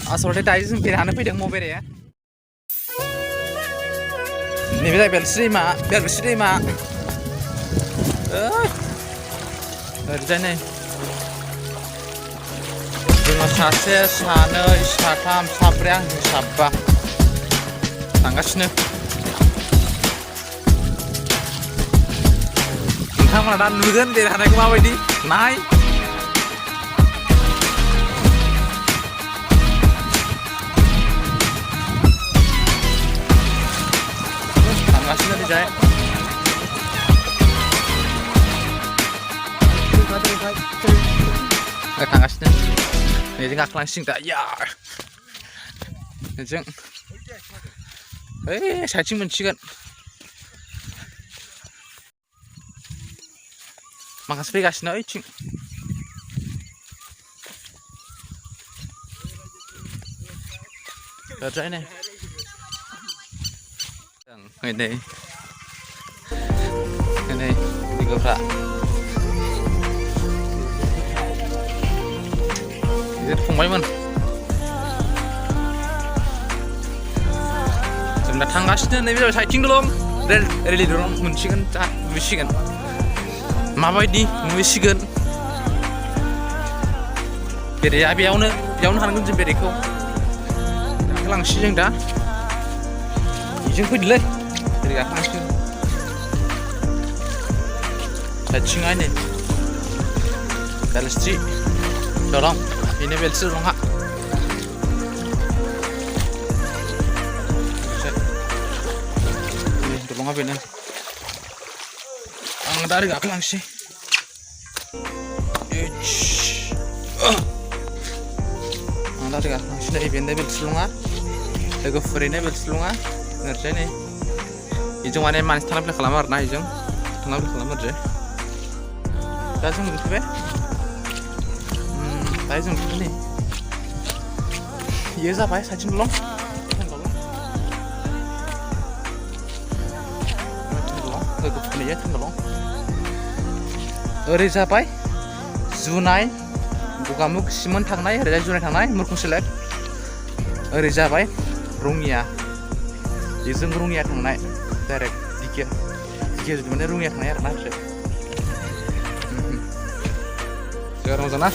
Asalnya tadi जों बेरायनो फैदों बेराया नैबे जाहैबाय बेलस्रि दैमा ओरैजाय नै जोङो सासे सानै साथाम साब्रै आंजों साबा थांगासिनो नोंथांमोना दा नुगोन बेरायनायखौ माबायदि नाय थांगासिनो ओरैजाय थांगासिनो नैजों गाखोलांसिगोन दा यार नैजों ओइ साइडथिं मोनसिगोन माखासे फैगासिनो ओइथिं ओरैजाय नै नै लोगोफ्रा बिदिनो फंबायमोन जों दा थांगासिनो नैबे जाबाय साइडथिं दलं रेलि दलं मोनसिगोन दा नुसिगोन माबायदि नुसिगोन बेराया बेयावनो थानांगोन जों बेरायखौ गाखोलांसै जों दा बेजों फैदोलै बेराय गाखोलांसिगोन साइडथिंहाय नै बेलस्रि दलं बेनो बेलस्रि दलंआ दलंआ बेनो आं दा ओरै गाखोलांसै आं दा ओरै गाखोलांसै नै बेनो बेलस्रि दलंआ लोगोफोरैनो बेलस्रि दलंआ ओरैजाय नै बेजों माने मानसि थांलाय फैलाय खालामो आरोना बेजों थांलाय फैलाय खालामो ओरैजाय दा जों मोनफैबाय दा जों मोनफैबाय नै बेयो जाबाय साइडथिं दलं लोगोफोरनिया दलं ओरै जाबाय जुनाय गगामुग सिमोन थांनाय ओरैजाय जुनाय थांनाय मुरखुं सेलेक ओरै जाबाय रङिया बेजों रङिया थांनाय डाइरेक्ट दिखिया जुदि माने रङिया थांनाय आरोना ओरैजाय जायगा मोजां ना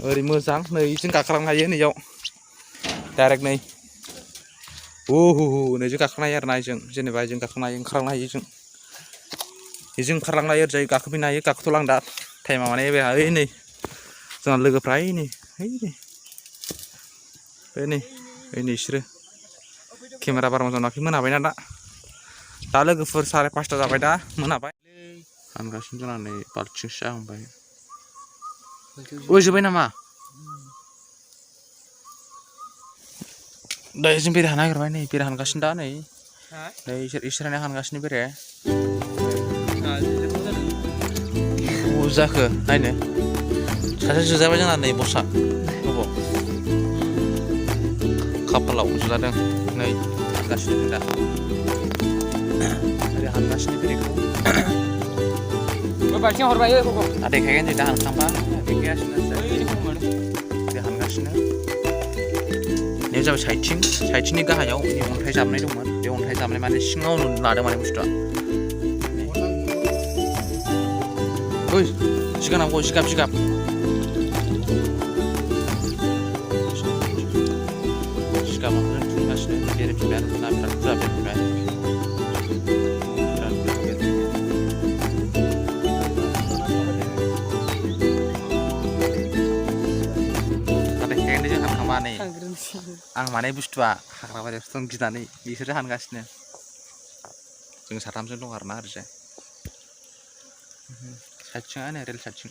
ओरै मोजां नै जों गाखोलांनो हायो नैयाव डाइरेक्ट नै नैजों गाखोनो हायो आरोना जों जेनेबा जों गाखोनो हायो ओंखारलांनो हायो जों बेजों ओंखारलांनो हायो ओरैजाय गाखोफैनो हायो गाखोथ'ला आं दा टाइमा माने ओइ नै जोंना लोगोफ्रा ओइ नै बिसोरो केमेरा बारा मोजां नुवाखै मोनाबायना दा लोगोफोर 5:30 जाबाय दा मोनाबाय हानगासिनो जोंना नै बाल्थिंसो जाहांबाय जोब्बाय नामा दा जों बेराय हानो नागिरबाय नै बेराय हानगासिनो दा नै इसोरानो हानगासिनो बेराय जाखो नायनो सासे जोजाबाय जोंना नै बसा अबाव खाफालाव जोजादों नै हानगासिनो दा ओरै हानगासिनो बेरायखौ बाल्थिं हरबाय देखायगोन जों दा हानखांबा देखायगासिनो हानगासिनो बे जाबाय साइडथिंनि गाहायाव अन्थाइ जाबनाय दंमोन बे अन्थाइ जाबनाय माने सिङाव लादों माने बुस्थुआ सिगानांगौ जिगाब थुंगासिनो बेरायफिनबाय आरो ना बिराद बुरजा बेरायफिनबाय आं माने बुस्थुआ हाग्रा बारियावसो दं गिनानै बिसोरो हानगासिनो जों साथामजों दं आरोना ओरैजाय साइडथिं रेल साइडथिं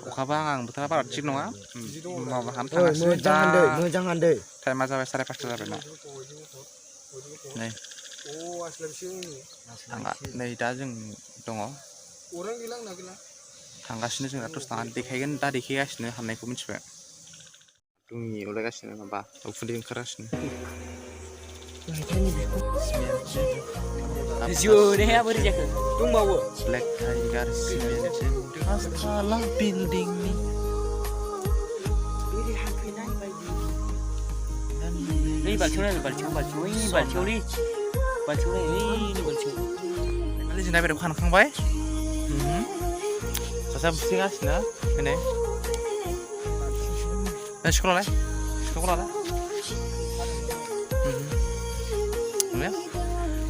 अखाबा आं बोथोरा बारा थिग नङा माबा हानो थांगासिनो मोजां हानदो टाइमा जाबाय 5:30 जाबाय ना नै दा जों दङ थांगासिनो जों दा दसे थांनानै देखायगोन दा देखायगासिनो हाननायखौ मिथिबाय रुंनि उलायगासिनो माबा उखुन्दै ओंखारगासिनो Jualnya apa dia? Tunggu. Black Tiger Simenjen Astalah building nih Ini balcony ini balcony ini balcony ini balcony. Kali jenai pada खांबाय सासे बुसिगासिनो ini sekolah ya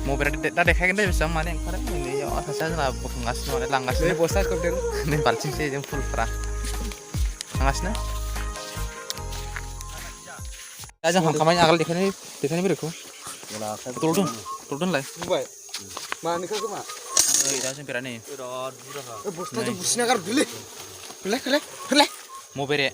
mau berada dah kayak gini bisa mana yang keren ini ya saya lah bukan ngasih mana langgas Ini bosnya kemudian ini balcing sih yang full frah langasnya aja kamanya agak dekani beriku turun lah Mbak. Mana nih kau mah? itu sempira nih Bosnya tuh busnya kan beli. mau beri